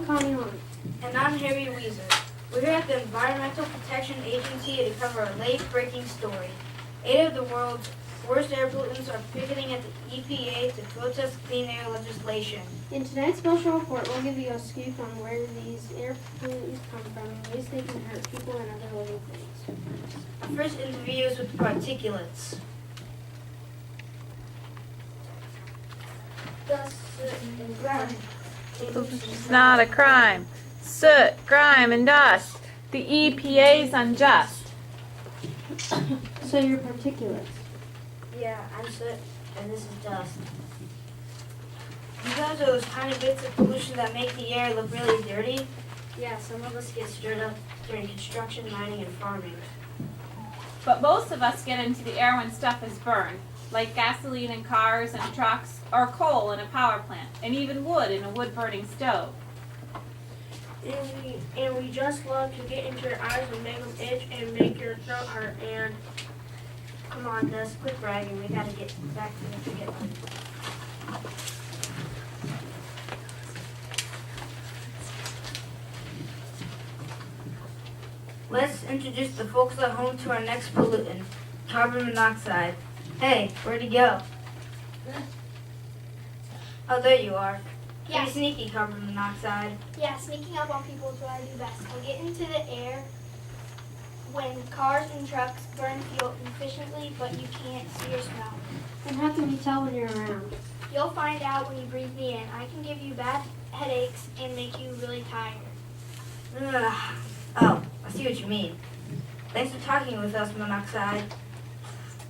I'm Connie Horn. And I'm Harry Weezer. We're here at the Environmental Protection Agency to cover a late-breaking story. 8 of the world's worst air pollutants are picketing at the EPA to protest clean air legislation. In tonight's special report, we'll give you a scoop on where these air pollutants come from and ways they can hurt people and other living things. Our first interview is with the particulates. Dust, soot, and grime. It's not a crime. Soot, grime, and dust. The EPA's unjust. So you're particulates. Yeah, I'm soot, and this is dust. You guys are those tiny bits of pollution that make the air look really dirty? Yeah, some of us get stirred up during construction, mining, and farming. But most of us get into the air when stuff is burned, like gasoline in cars and trucks, or coal in a power plant, and even wood in a wood-burning stove. And we just love to get into your eyes and make them itch and make your throat hurt. And Come on, Dust, quit bragging. We gotta get back to the picket line. Let's introduce the folks at home to our next pollutant, carbon monoxide. Hey, where'd he go? Oh, there you are. Yeah. Pretty sneaky, carbon monoxide. Yeah, sneaking up on people is what I do best. I get into the air when cars and trucks burn fuel efficiently, but you can't see or smell. And how can you tell when you're around? You'll find out when you breathe me in. I can give you bad headaches and make you really tired. Ugh. Oh, I see what you mean. Thanks for talking with us, monoxide.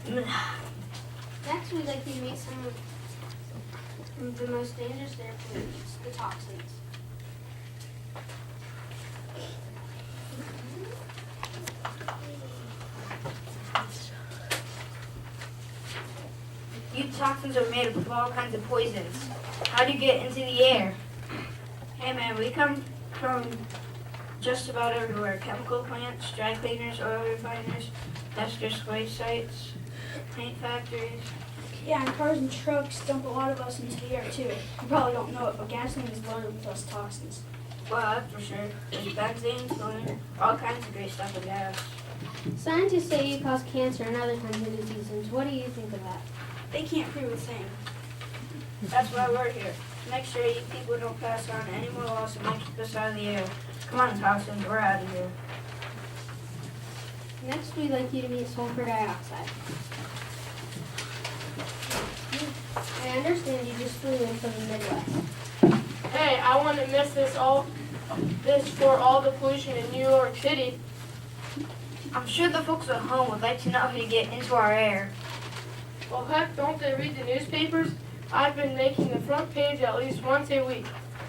Next, we'd like you to meet some of the most dangerous air pollutants, the toxins. You toxins are made up of all kinds of poisons. How do you get into the air? Hey man, we come from just about everywhere. Chemical plants, dry cleaners, oil refiners, hazardous waste sites, paint factories. yeah, and cars and trucks dump a lot of us into the air too. You probably don't know it, but gasoline is loaded with those toxins. Well, that's for sure. There's benzene, toluene, all kinds of great stuff in gas. Scientists say you cause cancer and other kinds of diseases. What do you think of that? They can't prove a thing. That's why we're here. To make sure you people don't pass on any more laws that might keep us out of the air. Come on, toxins, we're out of here. Next, we'd like you to meet sulfur dioxide. I understand you just flew in from the Midwest. Hey, I want to miss this for all the pollution in New York City. I'm sure the folks at home would like to know how to get into our air. Well, heck, don't they read the newspapers? I've been making the front page at least once a week.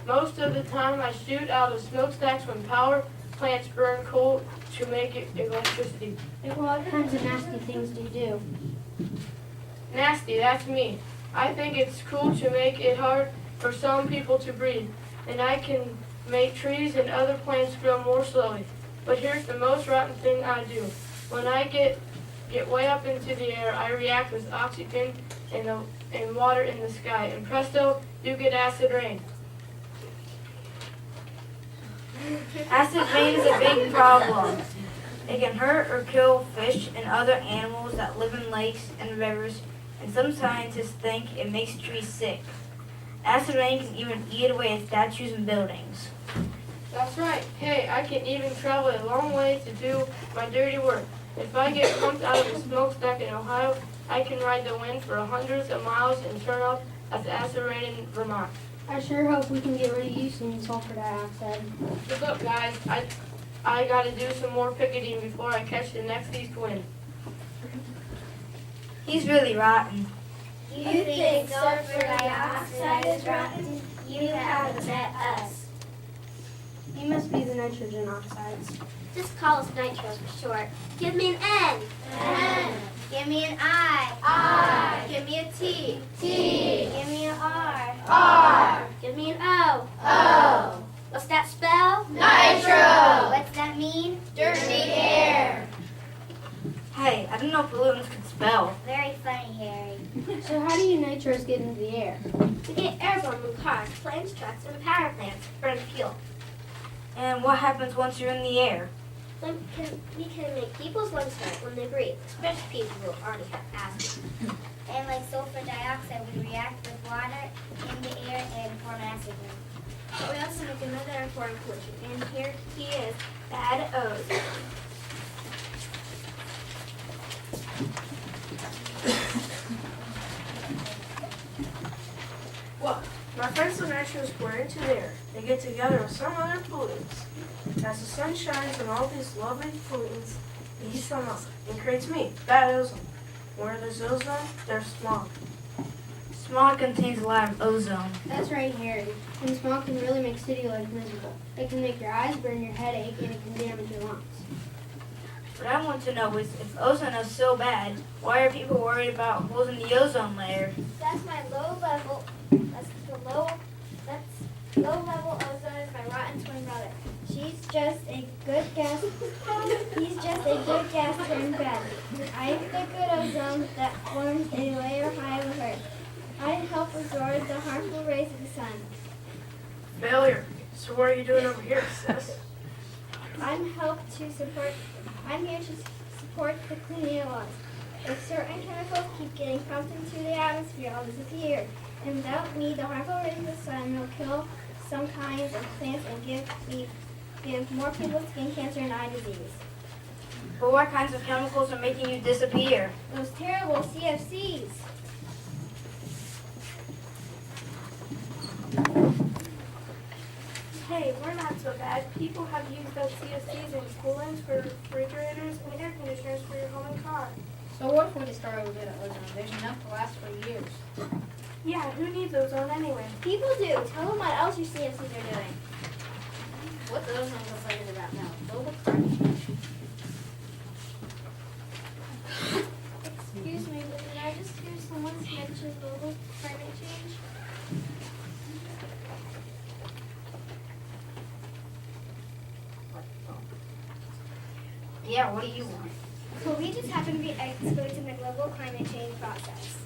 Most of the time, I shoot out of smokestacks when power plants burn coal to make electricity. And what kinds of nasty things do you do? Nasty, that's me. I think it's cool to make it hard for some people to breathe, and I can make trees and other plants grow more slowly. But here's the most rotten thing I do. When I get way up into the air, I react with oxygen and water in the sky, and presto, you get acid rain. Acid rain is a big problem. It can hurt or kill fish and other animals that live in lakes and rivers, and some scientists think it makes trees sick. Acid rain can even eat away at statues and buildings. That's right. Hey, I can even travel a long way to do my dirty work. If I get pumped out of a smokestack in Ohio, I can ride the wind for hundreds of miles and turn up at the acid rain in Vermont. I sure hope we can get rid of you soon, sulfur dioxide. Look up, guys. I gotta do some more picketing before I catch the next east wind. He's really rotten. You think sulfur dioxide is rotten? You haven't met us. You must be the nitrogen oxides. Just call us nitro for short. Give me an N. N. Give me an I. I. Give me a T. T. Give me an R. R. Give me an O. O. What's that spell? Nitro. What's that mean? Dirty air. Hey, I didn't know pollutants could spell. Very funny, Harry. So how do you nitros get into the air? We get airborne from cars, planes, trucks, and power plants to burn fuel. And what happens once you're in the air? We can make people's lungs hurt when they breathe, especially people who already have asthma. And like sulfur dioxide, we react with water in the air and form acid rain. But we also make another important pollution, and here he is, bad ozone. Well, my friends the nitrous were into the air. They get together with some other pollutants. As the sun shines on all these lovely pollutants, it heats them up and creates me, bad ozone. Where there's ozone, there's smog. Smog contains a lot of ozone. That's right, Harry. And smog can really make city life miserable. It can make your eyes burn, your head ache, and it can damage your lungs. What I want to know is if ozone is so bad, why are people worried about holes in the ozone layer? That's my low level. That's low level ozone is my rotten twin brother. She's just a good gas. He's just a good gas turned bad. I'm the good ozone that forms a layer high of Earth. I help absorb the harmful rays of the sun. Failure. So what are you doing over here, sis? I'm here to support the clean air laws. If certain chemicals keep getting pumped into the atmosphere, I'll disappear. And without me, the harmful rays of the sun will kill some kinds of plants and give more people skin cancer and eye disease. But what kinds of chemicals are making you disappear? Those terrible CFCs. Hey, we're not so bad. People have used those CFCs in coolants for refrigerators and air conditioners for your home and car. So what if we destroy a bit of ozone? There's enough to last for years. Yeah, who needs ozone anyway? People do. Tell them what else your CFCs are doing. What's ozone complaining about now? Global climate change. Excuse me, but did I just hear someone mention global climate change? Yeah, what do you want? Well, we just happen to be experts in the global climate change process.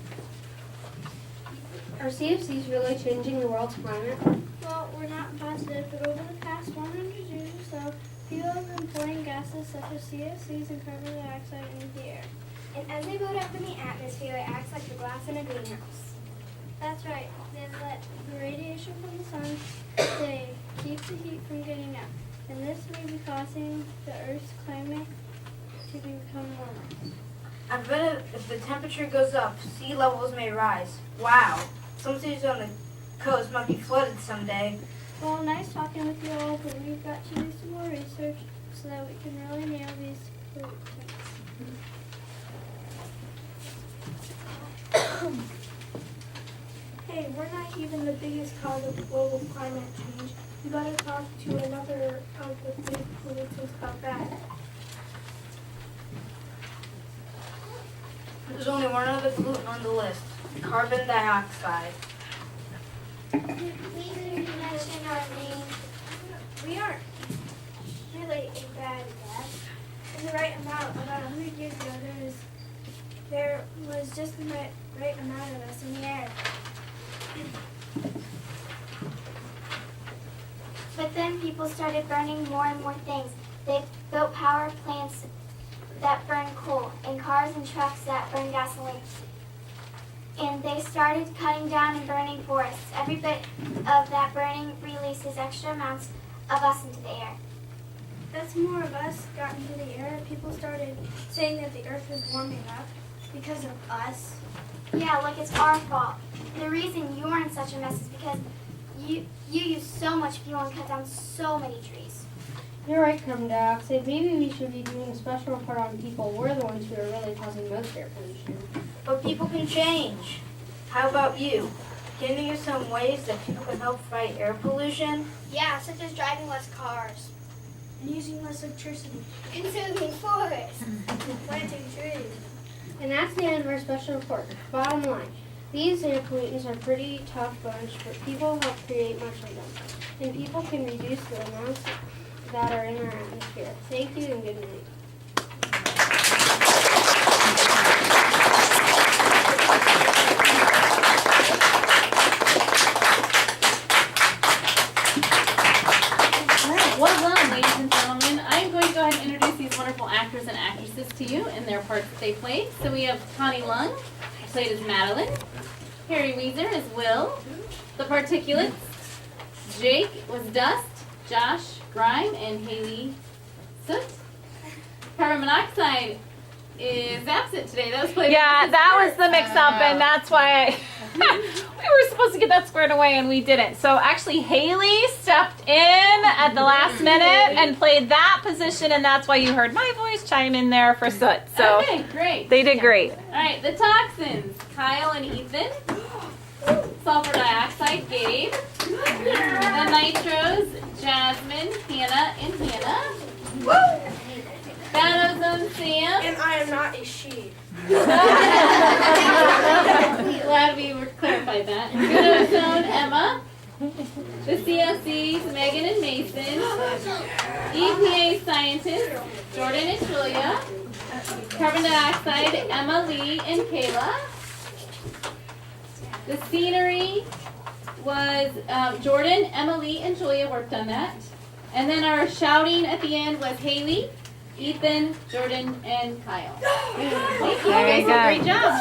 Are CFCs really changing the world's climate? Well, we're not positive, but over the past 100 years or so, people have been pouring gases such as CFCs and carbon dioxide into the air. And as they build up in the atmosphere, it acts like the glass in a greenhouse. That's right. They let the radiation from the sun stay, keep the heat from getting out. And this may be causing the Earth's climate to become warmer. I bet if the temperature goes up, sea levels may rise. Wow. Some cities on the coast might be flooded someday. Well, nice talking with you all, but we've got to do some more research so that we can really nail these pollutants. Hey, we're not even the biggest cause of global climate change. You gotta talk to another of the big pollutants about that. There's only one other pollutant on the list, carbon dioxide. Please mention our name. We aren't really a bad gas. In the right amount, about 100 years ago, there was just the right amount of us in the air. But then people started burning more and more things. They built power plants that burn coal, and cars and trucks that burn gasoline. And they started cutting down and burning forests. Every bit of that burning releases extra amounts of us into the air. As more of us got into the air, people started saying that the earth was warming up because of us. Yeah, like it's our fault. The reason you're in such a mess is because you use so much fuel and cut down so many trees. You're right, carbon dioxide. Maybe we should be doing a special report on people. We're the ones who are really causing most air pollution. But people can change. How about you? Can you think of some ways that people can help fight air pollution? Yeah, such as driving less cars. And using less electricity. Consuming forests. Planting trees. And that's the end of our special report. Bottom line, these air pollutants are pretty tough bunch, but people help create much of them. And people can reduce the amounts that are in our atmosphere. Thank you and good night. What parts that they played. So we have Connie Lung, played as Madeline. Harry Weezer as Will. The Particulates, Jake was Dust, Josh Grime, and Haley Soot. Carbon monoxide is absent today. That was played. Yeah, that was the mix-up, and that's why we were supposed to get that squared away, and we didn't. So actually, Haley stepped in at the last minute and played that position, and that's why you heard my voice chime in there for Soot. So Okay, great. they did great. All right, the toxins, Kyle and Ethan. Sulfur dioxide, Gabe. The nitros, Jasmine, Hannah, and Hannah. Bad ozone, Sam. And I am not a she. Glad we clarified that. Good ozone, Emma. The COCs, Megan and Mason. EPA scientists, Jordan and Julia. Carbon dioxide, Emma Lee and Kayla. The scenery was Jordan, Emily, and Julia worked on that. And then our shouting at the end was Haley, Ethan, Jordan, and Kyle. Thank you. Very You guys did a great job.